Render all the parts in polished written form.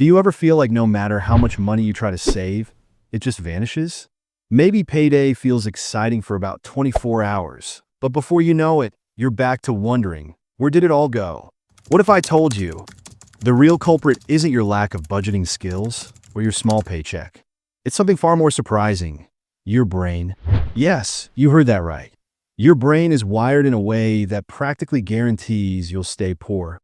Do you ever feel like no matter how much money you try to save, it just vanishes? Maybe payday feels exciting for about 24 hours, but before you know it, you're back to wondering, where did it all go? What if I told you the real culprit isn't your lack of budgeting skills or your small paycheck? It's something far more surprising. Your brain. Yes, you heard that right. Your brain is wired in a way that practically guarantees you'll stay poor,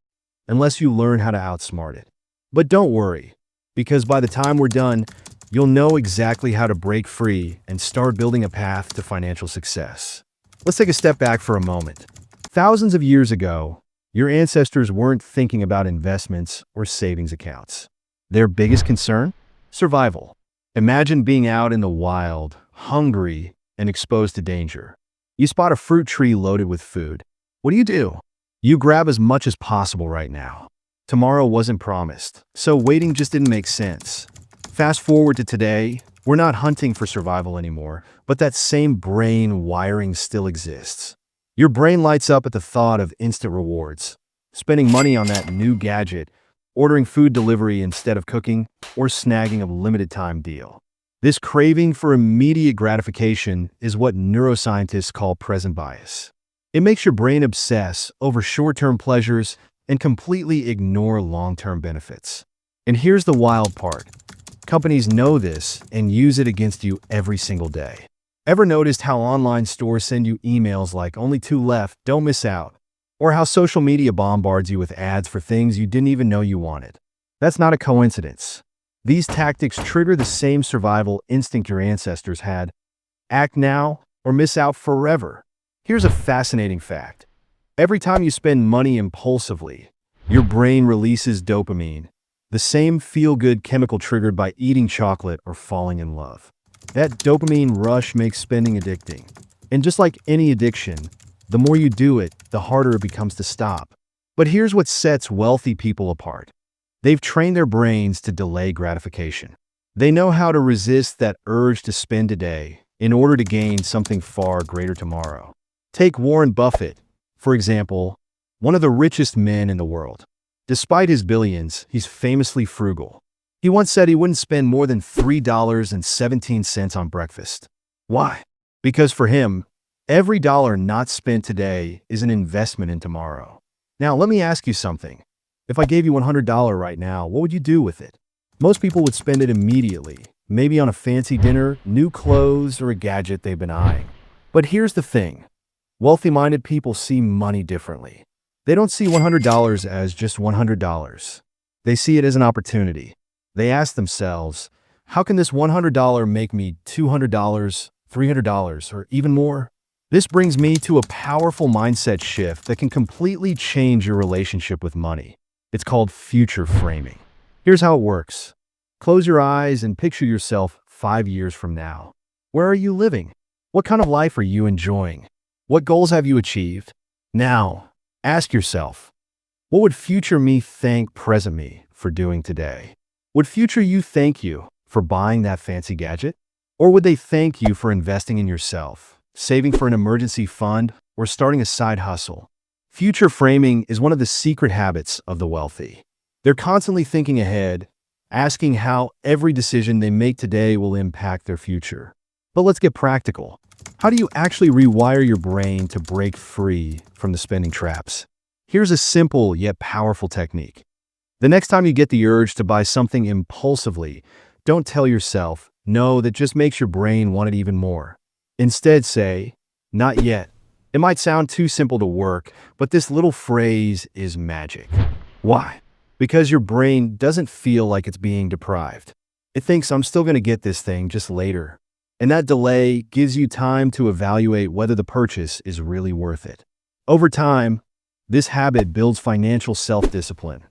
unless you learn how to outsmart it. But don't worry, because by the time we're done, you'll know exactly how to break free and start building a path to financial success. Let's take a step back for a moment. Thousands of years ago, your ancestors weren't thinking about investments or savings accounts. Their biggest concern? Survival. Imagine being out in the wild, hungry, and exposed to danger. You spot a fruit tree loaded with food. What do? You grab as much as possible right now. Tomorrow wasn't promised, so waiting just didn't make sense. Fast forward to today, we're not hunting for survival anymore, but that same brain wiring still exists. Your brain lights up at the thought of instant rewards, spending money on that new gadget, ordering food delivery instead of cooking, or snagging a limited time deal. This craving for immediate gratification is what neuroscientists call present bias. It makes your brain obsess over short-term pleasures and completely ignore long-term benefits. And here's the wild part. Companies know this and use it against you every single day. Ever noticed how online stores send you emails like "only 2 left, don't miss out"? Or how social media bombards you with ads for things you didn't even know you wanted? That's not a coincidence. These tactics trigger the same survival instinct your ancestors had. Act now or miss out forever. Here's a fascinating fact. Every time you spend money impulsively, your brain releases dopamine, the same feel-good chemical triggered by eating chocolate or falling in love. That dopamine rush makes spending addicting. And just like any addiction, the more you do it, the harder it becomes to stop. But here's what sets wealthy people apart. They've trained their brains to delay gratification. They know how to resist that urge to spend today in order to gain something far greater tomorrow. Take Warren Buffett, for example, one of the richest men in the world. Despite his billions, he's famously frugal. He once said he wouldn't spend more than $3.17 on breakfast. Why? Because for him, every dollar not spent today is an investment in tomorrow. Now, let me ask you something. If I gave you $100 right now, what would you do with it? Most people would spend it immediately, maybe on a fancy dinner, new clothes, or a gadget they've been eyeing. But here's the thing. Wealthy-minded people see money differently. They don't see $100 as just $100. They see it as an opportunity. They ask themselves, how can this $100 make me $200, $300, or even more? This brings me to a powerful mindset shift that can completely change your relationship with money. It's called future framing. Here's how it works. Close your eyes and picture yourself 5 years from now. Where are you living? What kind of life are you enjoying? What goals have you achieved? Now, ask yourself, what would future me thank present me for doing today? Would future you thank you for buying that fancy gadget? Or would they thank you for investing in yourself, saving for an emergency fund, or starting a side hustle? Future framing is one of the secret habits of the wealthy. They're constantly thinking ahead, asking how every decision they make today will impact their future. But let's get practical. How do you actually rewire your brain to break free from the spending traps? Here's a simple yet powerful technique. The next time you get the urge to buy something impulsively, don't tell yourself, no, that just makes your brain want it even more. Instead say, not yet. It might sound too simple to work, but this little phrase is magic. Why? Because your brain doesn't feel like it's being deprived. It thinks I'm still going to get this thing just later. And that delay gives you time to evaluate whether the purchase is really worth it. Over time, this habit builds financial self-discipline,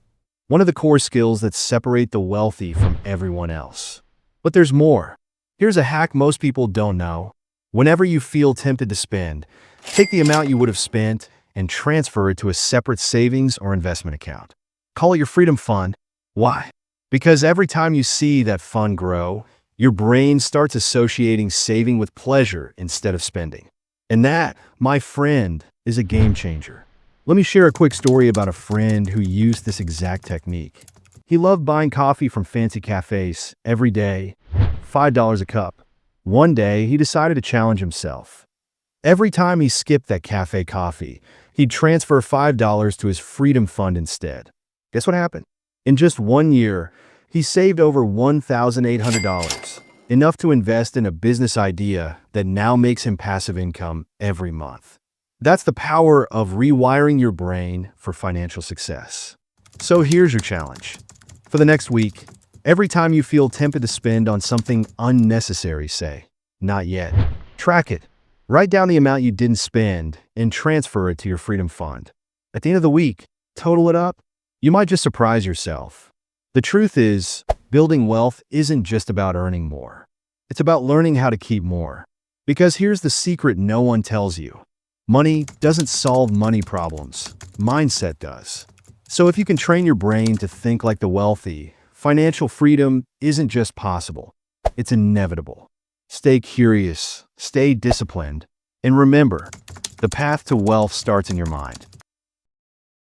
one of the core skills that separate the wealthy from everyone else. But there's more. Here's a hack most people don't know. Whenever you feel tempted to spend, take the amount you would have spent and transfer it to a separate savings or investment account. Call it your freedom fund. Why? Because every time you see that fund grow, your brain starts associating saving with pleasure instead of spending. And that, my friend, is a game changer. Let me share a quick story about a friend who used this exact technique. He loved buying coffee from fancy cafes every day, $5 a cup. One day, he decided to challenge himself. Every time he skipped that cafe coffee, he'd transfer $5 to his freedom fund instead. Guess what happened? In just 1 year, he saved over $1,800, enough to invest in a business idea that now makes him passive income every month. That's the power of rewiring your brain for financial success. So here's your challenge. For the next week, every time you feel tempted to spend on something unnecessary, say, "Not yet." Track it. Write down the amount you didn't spend and transfer it to your freedom fund. At the end of the week, total it up. You might just surprise yourself. The truth is, building wealth isn't just about earning more. It's about learning how to keep more. Because here's the secret no one tells you. Money doesn't solve money problems. Mindset does. So if you can train your brain to think like the wealthy, financial freedom isn't just possible. It's inevitable. Stay curious, stay disciplined, and remember, the path to wealth starts in your mind.